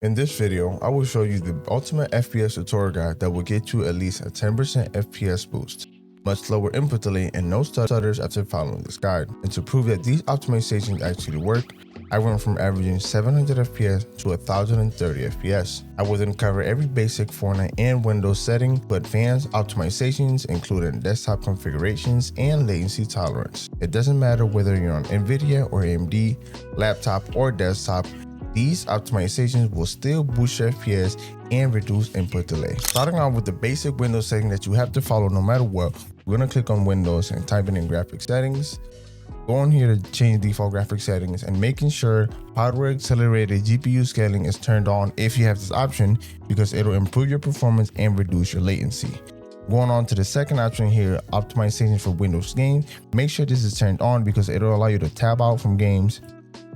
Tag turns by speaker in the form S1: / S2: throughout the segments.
S1: In this video, I will show you the ultimate FPS tutorial guide that will get you at least a 10% FPS boost, much lower input delay, and no stutters after following this guide. And to prove that these optimizations actually work, I went from averaging 700 FPS to 1030 FPS. I will then cover every basic Fortnite and Windows setting to advanced optimizations, including desktop configurations and latency tolerance. It doesn't matter whether you're on NVIDIA or AMD, laptop or desktop, these optimizations will still boost your FPS and reduce input delay. Starting off with the basic Windows setting that you have to follow no matter what, we're going to click on Windows and type in graphics settings. Go on here to change default graphics settings and making sure hardware accelerated GPU scaling is turned on if you have this option, because it'll improve your performance and reduce your latency. Going on to the second option here, optimization for Windows games, make sure this is turned on because it'll allow you to tab out from games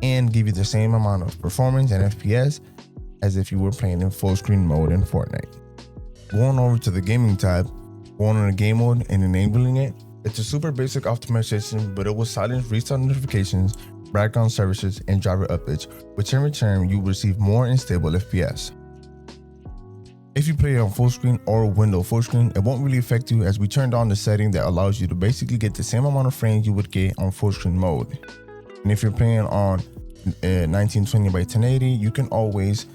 S1: and give you the same amount of performance and FPS as if you were playing in full screen mode in Fortnite. Going over to the gaming tab, going on the game mode and enabling it. It's a super basic optimization, but it will silence restart notifications, background services, and driver updates, which in return you will receive more and stable FPS. If you play on full screen or window full screen, it won't really affect you as we turned on the setting that allows you to basically get the same amount of frames you would get on full screen mode. And if you're playing on 1920 by 1080, you can always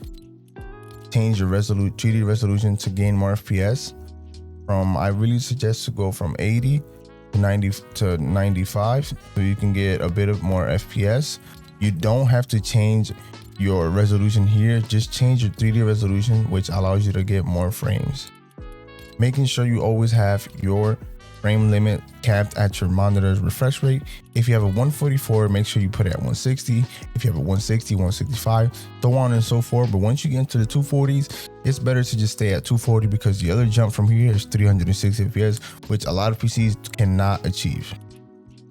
S1: change your 3D resolution to gain more FPS. I really suggest to go from 80 to 90 to 95 so you can get a bit of more FPS. You don't have to change your resolution here, just change your 3D resolution, which allows you to get more frames. Making sure you always have your frame limit capped at your monitor's refresh rate. If you have a 144, make sure you put it at 160. If you have a 160, 165, so on and so forth. But once you get into the 240s, it's better to just stay at 240 because the other jump from here is 360 FPS, which a lot of PCs cannot achieve.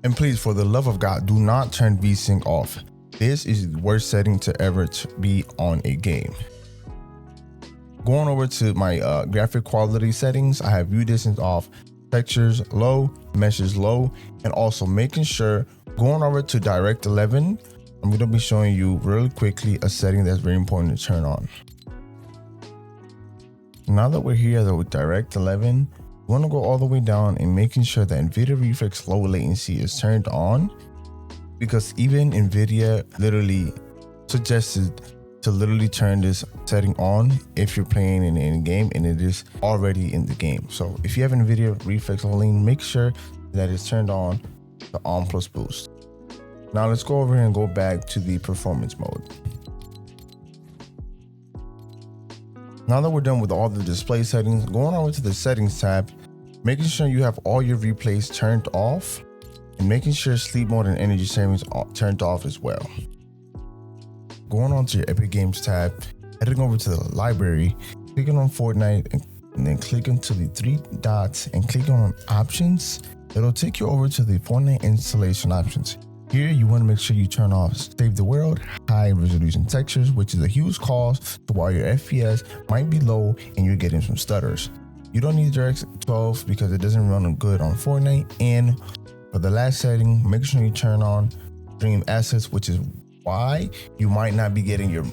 S1: And please, for the love of God, do not turn VSync off. This is the worst setting to ever be on a game. Going over to my graphic quality settings, I have view distance off, textures low, meshes low, and also making sure going over to Direct 11, I'm going to be showing you really quickly a setting that's very important to turn on. Now that we're here with Direct 11, we want to go all the way down and making sure that NVIDIA Reflex low latency is turned on, because even NVIDIA literally suggested to literally turn this setting on if you're playing in any game and it is already in the game. So if you have NVIDIA Reflex low latency, make sure that it's turned on to on plus boost. Now let's go over here and go back to the performance mode. Now that we're done with all the display settings, going over to the settings tab, making sure you have all your replays turned off and making sure sleep mode and energy savings are turned off as well. Going on to your Epic Games tab, heading over to the library, clicking on Fortnite and then clicking to the three dots and clicking on options. It'll take you over to the Fortnite installation options. Here you want to make sure you turn off Save the World, High Resolution Textures, which is a huge cause to why your FPS might be low and you're getting some stutters. You don't need DirectX 12 because it doesn't run good on Fortnite. And for the last setting, make sure you turn on Stream Assets, which is why you might not be getting your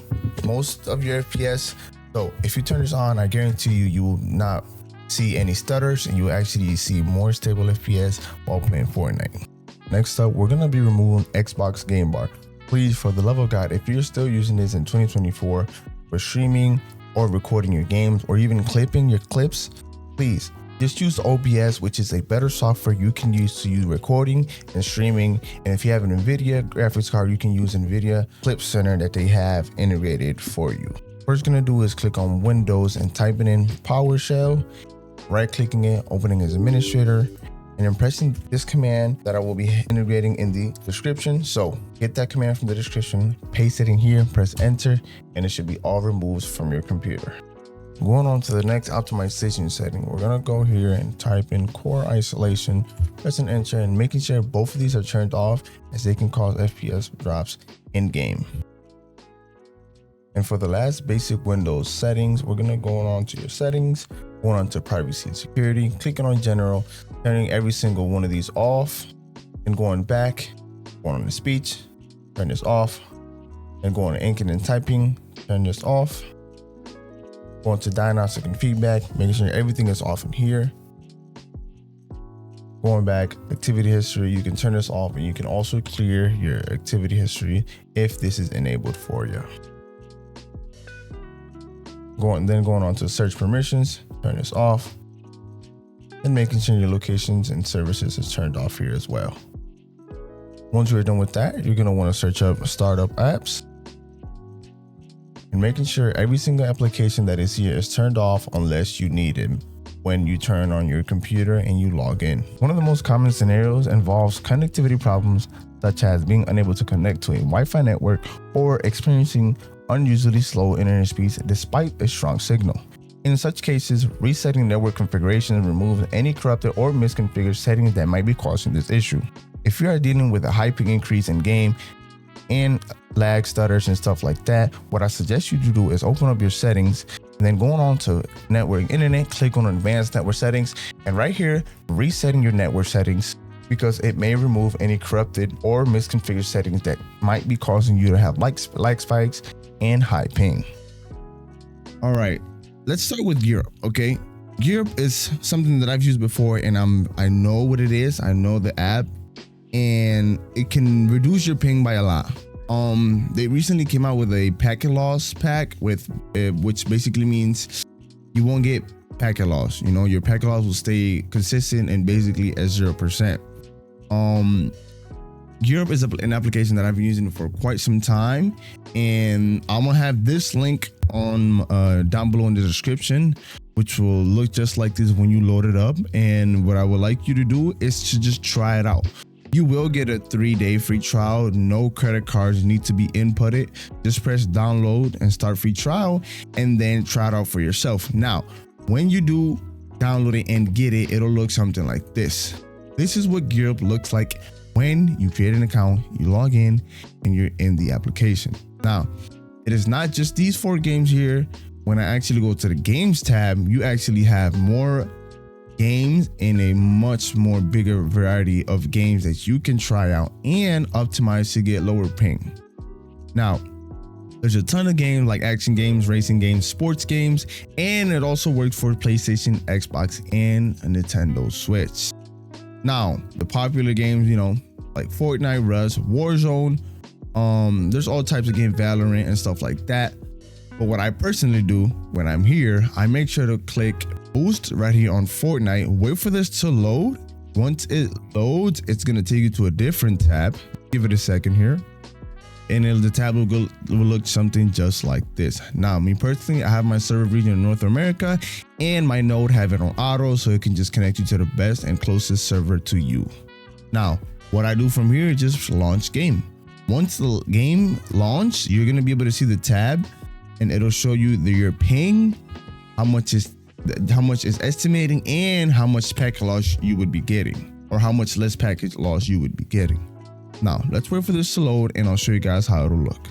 S1: most of your FPS. So if you turn this on, I guarantee you will not see any stutters and you will actually see more stable FPS while playing Fortnite. Next up, we're gonna be removing Xbox Game Bar. Please, for the love of God, if you're still using this in 2024 for streaming or recording your games or even clipping your clips, please just use OBS, which is a better software you can use to use recording and streaming. And if you have an NVIDIA graphics card, you can use NVIDIA Clip Center that they have integrated for you. First gonna do is click on Windows and typing in PowerShell, right clicking it, opening as administrator, and then pressing this command that I will be integrating in the description. So get that command from the description, paste it in here, press enter, and it should be all removed from your computer. Going on to the next optimization setting, we're gonna go here and type in core isolation, pressing enter, and making sure both of these are turned off as they can cause FPS drops in game. And for the last basic Windows settings, we're gonna go on to your settings, going on to privacy and security, clicking on general, turning every single one of these off, and going back, going on to speech, turn this off, and going to inking and typing, turn this off, Going to diagnostic and feedback, making sure everything is off in here. Going back, activity history, you can turn this off and you can also clear your activity history if this is enabled for you. Going on to search permissions, turn this off, and making sure your locations and services is turned off here as well. Once you're done with that, you're going to want to search up startup apps and making sure every single application that is here is turned off unless you need it when you turn on your computer and you log in. One of the most common scenarios involves connectivity problems such as being unable to connect to a Wi-Fi network or experiencing unusually slow internet speeds despite a strong signal. In such cases, resetting network configurations removes any corrupted or misconfigured settings that might be causing this issue. If you are dealing with a high ping increase in game and lag, stutters, and stuff like that, what I suggest you to do is open up your settings and then going on to network internet, click on advanced network settings, and right here, resetting your network settings because it may remove any corrupted or misconfigured settings that might be causing you to have lag spikes and high ping. All right, let's start with GearUp, okay? GearUp is something that I've used before and I know what it is. I know the app and it can reduce your ping by a lot. They recently came out with a packet loss pack with which basically means you won't get packet loss. You know, your packet loss will stay consistent and basically at 0%. GearUp is an application that I've been using for quite some time, and I'm gonna have this link on down below in the description, which will look just like this when you load it up. And what I would like you to do is to just try it out. You will get a 3-day free trial. No credit cards need to be inputted. Just press download and start free trial and then try it out for yourself. Now, when you do download it and get it, it'll look something like this. This is what GearUp looks like when you create an account, you log in, and you're in the application. Now, it is not just these 4 games here. When I actually go to the games tab, you actually have more games in a much more bigger variety of games that you can try out and optimize to get lower ping. Now, there's a ton of games like action games, racing games, sports games, and it also works for PlayStation, Xbox, and a Nintendo Switch. Now, the popular games, you know, like Fortnite, Rust, Warzone, there's all types of games, Valorant and stuff like that. But what I personally do when I'm here, I make sure to click boost right here on Fortnite, wait for this to load. Once it loads, it's gonna take you to a different tab. Give it a second here. And the tab will look something just like this. Now, me personally, I have my server region in North America and my node have it on auto, so it can just connect you to the best and closest server to you. Now, what I do from here is just launch game. Once the game launches, you're gonna be able to see the tab and it'll show you your ping, how much is estimating, and how much packet loss you would be getting, or how much less packet loss you would be getting. Now, let's wait for this to load and I'll show you guys how it'll look.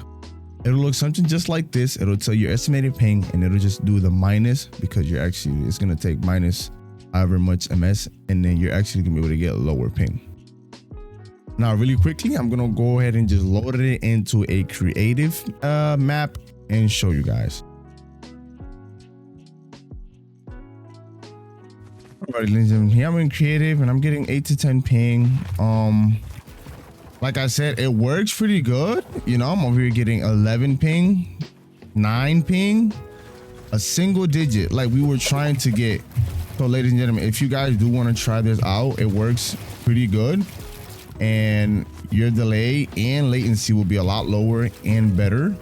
S1: It'll look something just like this. It'll tell you estimated ping and it'll just do the minus because it's gonna take minus however much MS, and then you're actually gonna be able to get lower ping. Now, really quickly, I'm gonna go ahead and just load it into a creative map and show you guys. All right, ladies and gentlemen, here I'm in creative and I'm getting 8 to 10 ping. Like I said, it works pretty good. You know, I'm over here getting 11 ping, 9 ping, a single digit like we were trying to get. So ladies and gentlemen, if you guys do want to try this out, it works pretty good and your delay and latency will be a lot lower and better.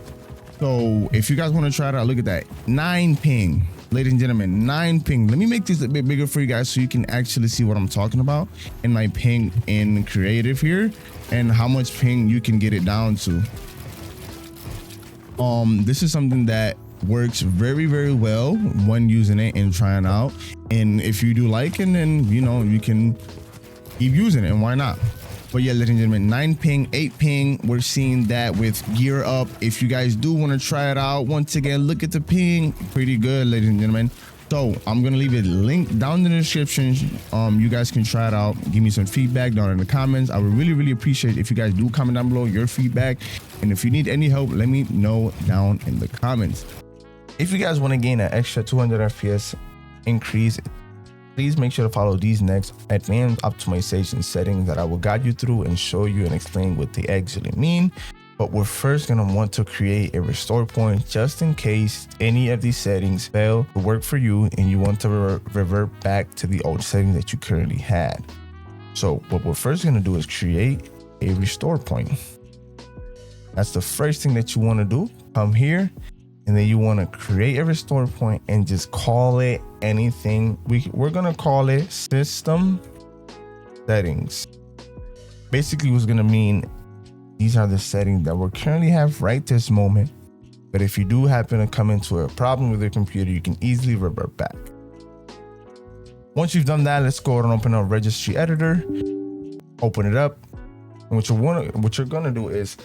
S1: So if you guys want to try it out, look at that, 9 ping. Ladies and gentlemen, 9 ping. Let me make this a bit bigger for you guys so you can actually see what I'm talking about in my ping in creative here and how much ping you can get it down to. This is something that works very, very well when using it and trying out. And if you do like it, then you know you can keep using it, and why not? But yeah, ladies and gentlemen, 9 ping, 8 ping, we're seeing that with GearUp. If you guys do want to try it out, once again, look at the ping, pretty good, ladies and gentlemen. So I'm gonna leave a link down in the description. You guys can try it out, give me some feedback down in the comments. I would really, really appreciate if you guys do comment down below your feedback. And if you need any help, let me know down in the comments. If you guys want to gain an extra 200 FPS increase, please make sure to follow these next advanced optimization settings that I will guide you through and show you and explain what they actually mean. But we're first going to want to create a restore point just in case any of these settings fail to work for you and you want to revert back to the old setting that you currently had. So what we're first going to do is create a restore point. That's the first thing that you want to do. Come here, and then you want to create a restore point and just call it anything. We're going to call it system settings. Basically what's going to mean these are the settings that we currently have right this moment. But if you do happen to come into a problem with your computer, you can easily revert back. Once you've done that, let's go ahead and open up registry editor, open it up. And what you're gonna do is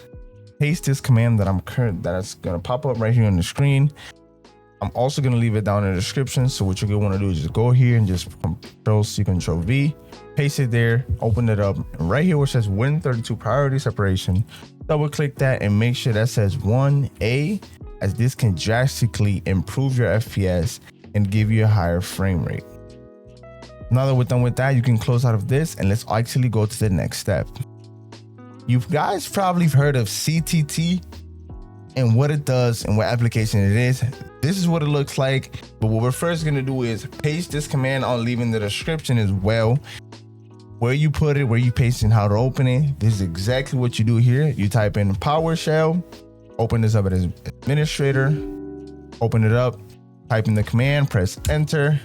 S1: paste this command that's gonna pop up right here on the screen. I'm also gonna leave it down in the description. So what you're gonna wanna do is just go here and just Control-C, Control-V, paste it there, open it up, and right here where it says Win32 priority separation, double click that and make sure that says 1A, as this can drastically improve your FPS and give you a higher frame rate. Now that we're done with that, you can close out of this and let's actually go to the next step. You guys probably heard of CTT and what it does and what application it is. This is what it looks like. But what we're first going to do is paste this command. I'll leave in the description as well where you put it, where you paste it, and how to open it. This is exactly what you do here. You type in PowerShell, open this up as administrator, open it up, type in the command, press enter,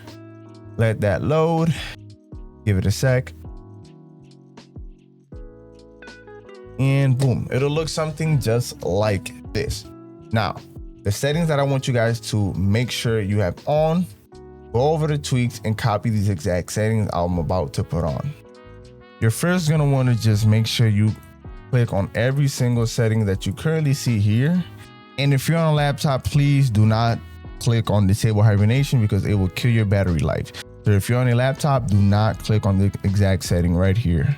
S1: let that load, give it a sec. And boom, it'll look something just like this. Now, the settings that I want you guys to make sure you have on, go over the tweaks and copy these exact settings I'm about to put on. You're first gonna want to just make sure you click on every single setting that you currently see here. And if you're on a laptop, please do not click on disable hibernation because it will kill your battery life. So if you're on a laptop, do not click on the exact setting right here.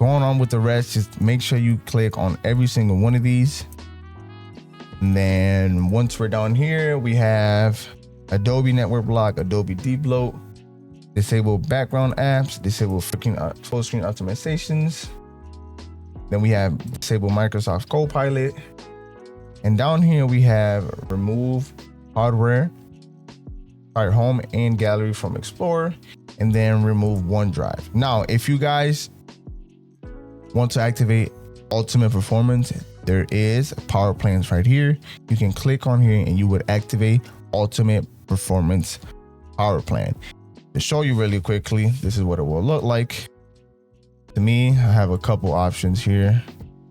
S1: Going on with the rest, just make sure you click on every single one of these. And then once we're down here, we have Adobe Network Block, Adobe Debloat, disable background apps, disable full screen optimizations. Then we have disable Microsoft Copilot. And down here we have remove hardware, home and gallery from Explorer, and then remove OneDrive. Now, if you guys want to activate ultimate performance, there is power plans right here. You can click on here and you would activate ultimate performance power plan. To show you really quickly, this is what it will look like. To me, I have a couple options here,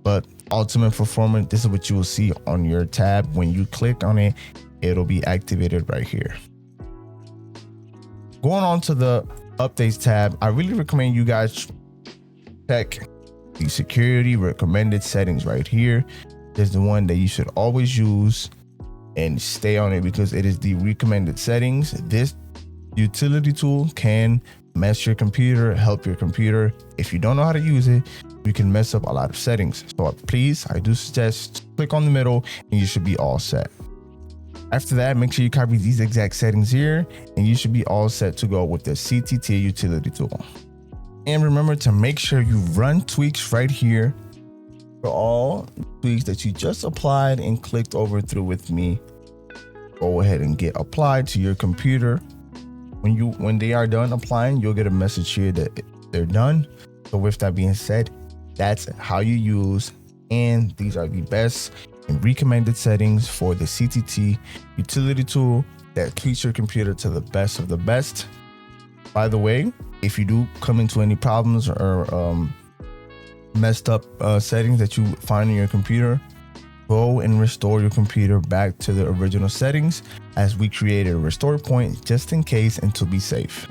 S1: but ultimate performance, this is what you will see on your tab. When you click on it, it'll be activated right here. Going on to the updates tab, I really recommend you guys check the security recommended settings right here. There's the one that you should always use and stay on it because it is the recommended settings. This utility tool can mess your computer, help your computer. If you don't know how to use it, you can mess up a lot of settings. So please, I do suggest click on the middle and you should be all set. After that, make sure you copy these exact settings here and you should be all set to go with the CTT utility tool. And remember to make sure you run tweaks right here for all tweaks that you just applied and clicked over through with me. Go ahead and get applied to your computer. When they are done applying, you'll get a message here that they're done. So with that being said, that's how you use, and these are the best and recommended settings for the CTT utility tool that tweaks your computer to the best of the best. By the way, if you do come into any problems or messed up settings that you find in your computer, go and restore your computer back to the original settings, as we created a restore point just in case and to be safe.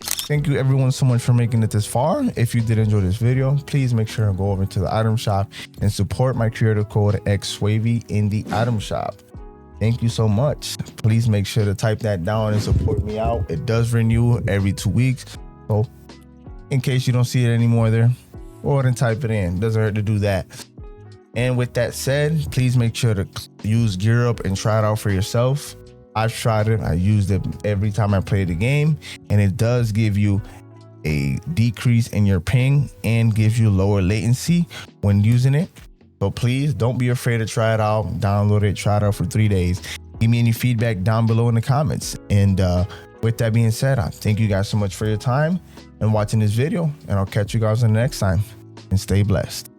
S1: Thank you everyone so much for making it this far. If you did enjoy this video, please make sure to go over to the item shop and support my creator code xSwevy in the item shop. Thank you so much. Please make sure to type that down and support me out. It does renew every 2 weeks. So in case you don't see it anymore there, go ahead and type it in. Doesn't hurt to do that. And with that said, please make sure to use GearUp and try it out for yourself. I've tried it. I used it every time I play the game, and it does give you a decrease in your ping and gives you lower latency when using it. So please don't be afraid to try it out. Download it, try it out for 3 days. Give me any feedback down below in the comments. And with that being said, I thank you guys so much for your time and watching this video, and I'll catch you guys on the next time, and stay blessed.